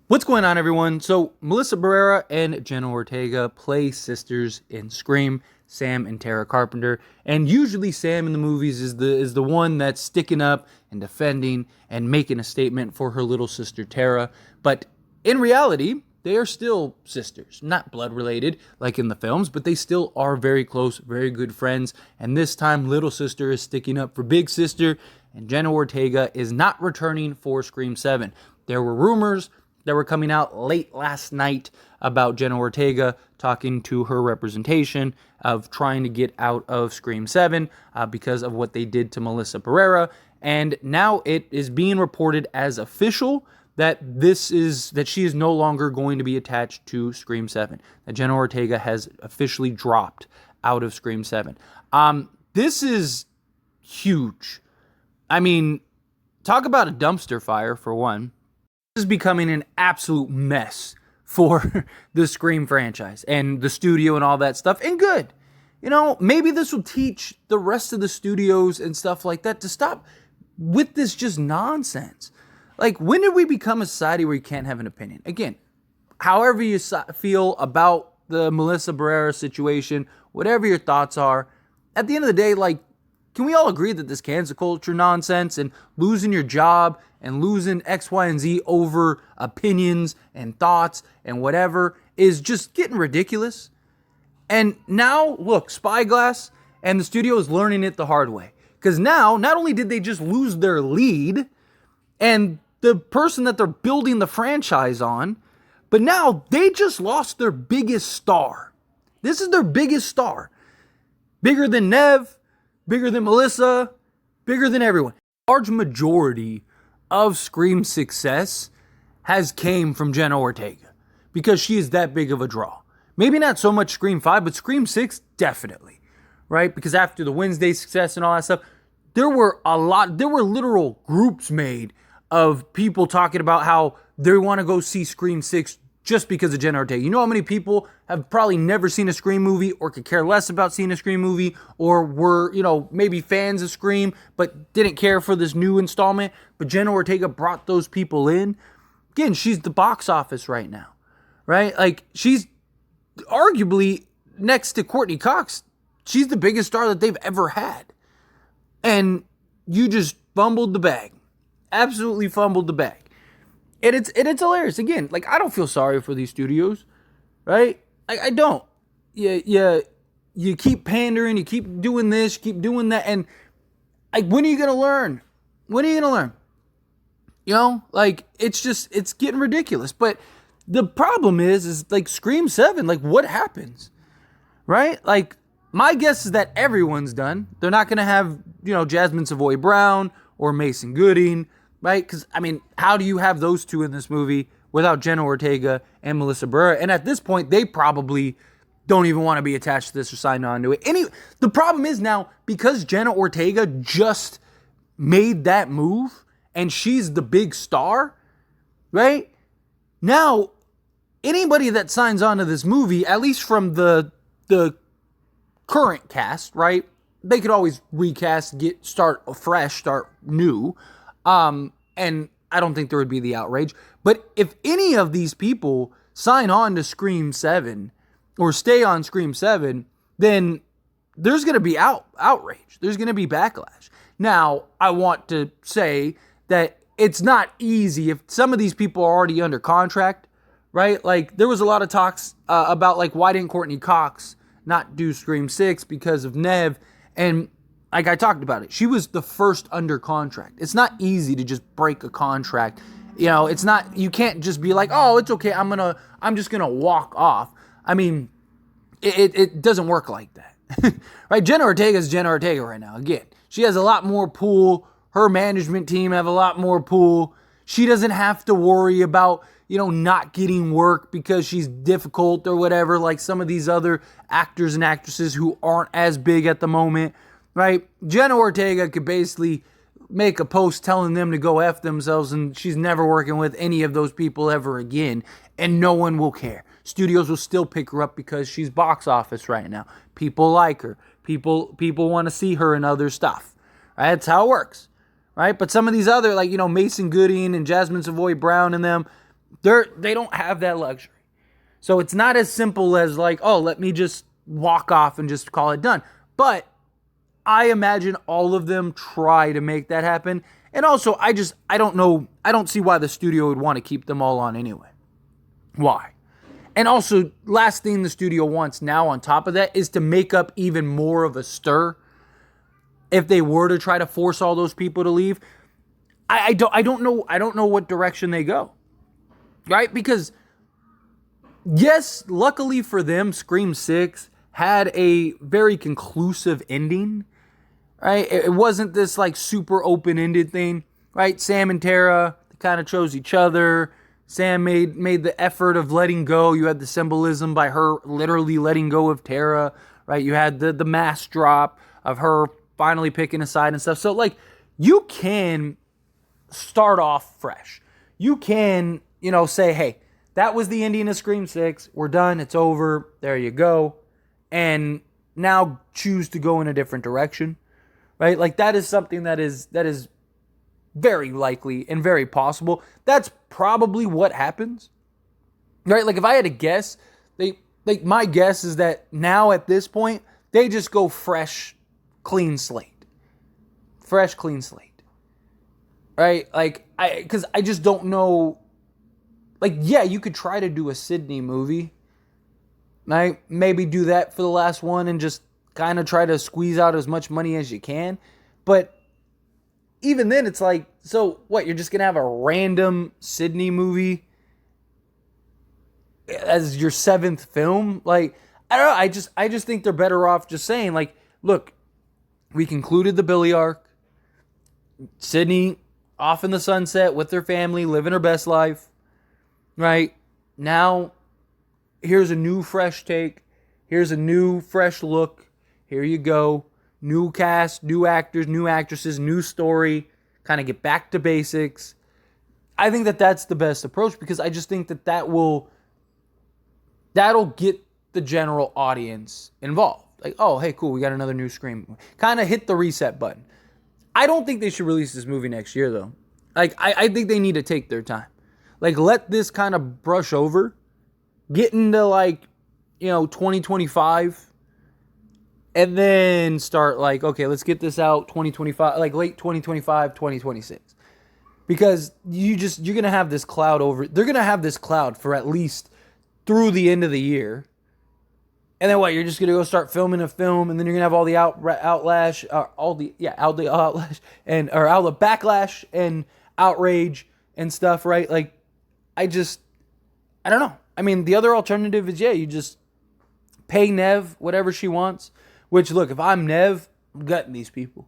What's going on, everyone? So, Melissa Berrara and Jenna Ortega play sisters in Scream, Sam and Tara Carpenter. And usually Sam in the movies is the one that's sticking up and defending and making a statement for her little sister Tara. But in reality, they are still sisters. Not blood related like in the films, but they still are very close, very good friends. And this time, little sister is sticking up for big sister, and Jenna Ortega is not returning for Scream 7. There were rumors that were coming out late last night about Jenna Ortega talking to her representation of trying to get out of Scream 7 because of what they did to Melissa Berrara. And now it is being reported as official that she is no longer going to be attached to Scream 7. That Jenna Ortega has officially dropped out of Scream 7. This is huge. I mean, talk about a dumpster fire for one. Is becoming an absolute mess for the Scream franchise and the studio and all that stuff. And good. You know, maybe this will teach the rest of the studios and stuff like that to stop with this just nonsense. Like, when did we become a society where you can't have an opinion? Again, however you feel about the Melissa Berrara situation, whatever your thoughts are, at the end of the day, like, can we all agree that this cancel culture nonsense and losing your job and losing X, Y, and Z over opinions and thoughts and whatever is just getting ridiculous? And now, look, Spyglass and the studio is learning it the hard way. Because now, not only did they just lose their lead and the person that they're building the franchise on, but now they just lost their biggest star. This is their biggest star. Bigger than Neve, bigger than Melissa, bigger than everyone. Large majority of Scream's success has came from Jenna Ortega because she is that big of a draw. Maybe not so much Scream 5, but Scream 6 definitely, right? Because after the Wednesday success and all that stuff, there were literal groups made of people talking about how they want to go see Scream 6 just because of Jenna Ortega. You know how many people have probably never seen a Scream movie or could care less about seeing a Scream movie or were, maybe fans of Scream but didn't care for this new installment, but Jenna Ortega brought those people in. Again, she's the box office right now, right? Like, she's arguably, next to Courtney Cox, she's the biggest star that they've ever had. And you just fumbled the bag. Absolutely fumbled the bag. And it's hilarious. Again, like, I don't feel sorry for these studios, right? I don't. You keep pandering, you keep doing this, you keep doing that, and like, when are you gonna learn? When are you gonna learn? It's getting ridiculous. But the problem is like Scream 7, like, what happens? Right? Like, my guess is that everyone's done. They're not gonna have, Jasmine Savoy Brown or Mason Gooding. Right? Because, I mean, how do you have those two in this movie without Jenna Ortega and Melissa Berrara? And at this point, they probably don't even want to be attached to this or sign on to it. The problem is now, because Jenna Ortega just made that move and she's the big star, right? Now, anybody that signs on to this movie, at least from the current cast, right? They could always recast, start fresh, start new. And I don't think there would be the outrage. But if any of these people sign on to Scream 7 or stay on Scream 7, then there's going to be outrage. There's going to be backlash. Now, I want to say that it's not easy if some of these people are already under contract, right? Like, there was a lot of talks about, like, why didn't Courtney Cox not do Scream 6 because of Neve? And like, I talked about it, she was the first under contract. It's not easy to just break a contract. It's not, you can't just be like, oh, it's okay, I'm just gonna walk off. I mean, it doesn't work like that. Right? Jenna Ortega is Jenna Ortega right now. Again, she has a lot more pull. Her management team have a lot more pull. She doesn't have to worry about, not getting work because she's difficult or whatever, like some of these other actors and actresses who aren't as big at the moment. Right? Jenna Ortega could basically make a post telling them to go F themselves, and she's never working with any of those people ever again, and no one will care. Studios will still pick her up because she's box office right now. People like her. People want to see her in other stuff. Right? That's how it works. Right? But some of these other, like, Mason Gooding and Jasmine Savoy Brown and them, They don't have that luxury. So it's not as simple as like, oh, let me just walk off and just call it done. But I imagine all of them try to make that happen. And also, I don't know. I don't see why the studio would want to keep them all on anyway. Why? And also, last thing the studio wants now on top of that is to make up even more of a stir. If they were to try to force all those people to leave, I don't know what direction they go. Right? Because yes, luckily for them, Scream 6 had a very conclusive ending. Right? It wasn't this like super open-ended thing. Right? Sam and Tara kind of chose each other. Sam made the effort of letting go. You had the symbolism by her literally letting go of Tara, right? You had the mask drop of her finally picking a side and stuff. So, like, you can start off fresh. You can, say, hey, that was the ending of Scream 6. We're done. It's over. There you go. And now choose to go in a different direction, right? Like, that is something that is very likely and very possible. That's probably what happens, right? Like if I had to guess, my guess is that now at this point they just go fresh, clean slate, right? Like because I just don't know. Like yeah, you could try to do a Sydney movie, right? Maybe do that for the last one and just kind of try to squeeze out as much money as you can, but even then, it's like, so what? You're just gonna have a random Sydney movie as your 7th film? Like, I don't know. I just think they're better off just saying, like, look, we concluded the Billy arc. Sydney off in the sunset with her family, living her best life. Right now, here's a new fresh take. Here's a new fresh look. Here you go. New cast, new actors, new actresses, new story, kind of get back to basics. I think that that's the best approach because I just think that that'll get the general audience involved. Like, oh, hey, cool, we got another new Scream. Kind of hit the reset button. I don't think they should release this movie next year, though. Like, I think they need to take their time. Like, let this kind of brush over. Get into, 2025. And then start like, okay, let's get this out 2025, like late 2025, 2026. Because you're going to have this cloud over, they're going to have this cloud for at least through the end of the year. And then what, you're just going to go start filming a film and then you're going to have all the outlet backlash and outrage and stuff, right? Like, I don't know. I mean, the other alternative is, you just pay Neve whatever she wants. Which, look, if I'm Neve, I'm gutting these people.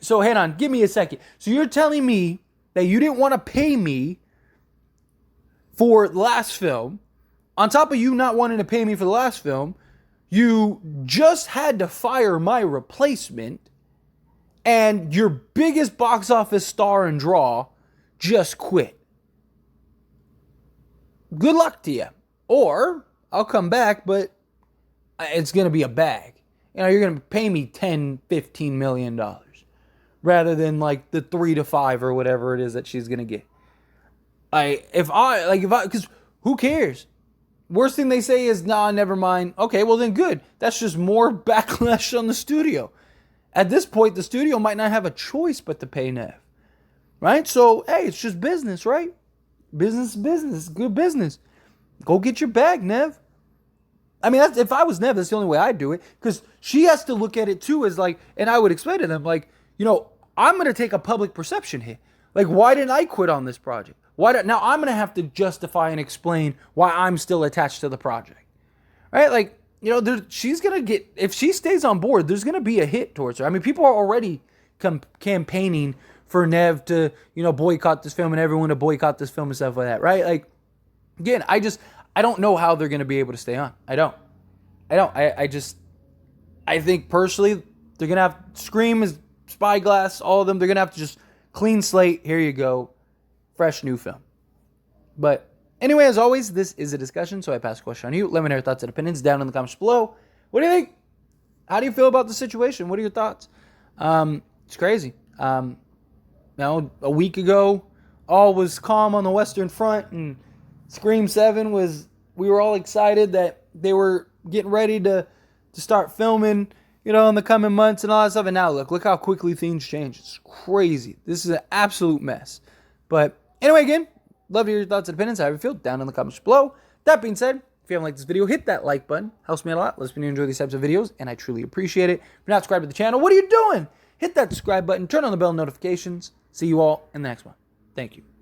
So, hang on, give me a second. So, you're telling me that you didn't want to pay me for the last film. On top of you not wanting to pay me for the last film, you just had to fire my replacement. And your biggest box office star and draw just quit. Good luck to you. Or, I'll come back, but it's going to be a bag. You're going to pay me $10, $15 million rather than like the 3 to 5 or whatever it is that she's going to get. Because who cares? Worst thing they say is, nah, never mind. Okay, well then good. That's just more backlash on the studio. At this point, the studio might not have a choice but to pay Neve. Right? So, hey, it's just business, right? Business, good business. Go get your bag, Neve. I mean, if I was Neve, that's the only way I'd do it. Because she has to look at it too as like, and I would explain to them like, I'm going to take a public perception hit. Like, why didn't I quit on this project? Now I'm going to have to justify and explain why I'm still attached to the project. Right? Like, she's going to get, if she stays on board, there's going to be a hit towards her. I mean, people are already campaigning for Neve to, boycott this film and everyone to boycott this film and stuff like that. Right? Like, again, I don't know how they're going to be able to stay on. I don't. I think personally, they're going to have Scream as Spyglass, all of them. They're going to have to just clean slate. Here you go. Fresh new film. But anyway, as always, this is a discussion, so I pass the question on you. Let me know your thoughts and opinions down in the comments below. What do you think? How do you feel about the situation? What are your thoughts? It's crazy. A week ago, all was calm on the Western Front, and Scream 7 was, we were all excited that they were getting ready to start filming, in the coming months and all that stuff. And now look how quickly things change. It's crazy. This is an absolute mess. But anyway, again, love your thoughts and opinions, how you feel, down in the comments below. That being said, if you haven't liked this video, hit that like button. Helps me a lot. Lets me know you enjoy these types of videos, and I truly appreciate it. If you're not subscribed to the channel, what are you doing? Hit that subscribe button, turn on the bell notifications. See you all in the next one. Thank you.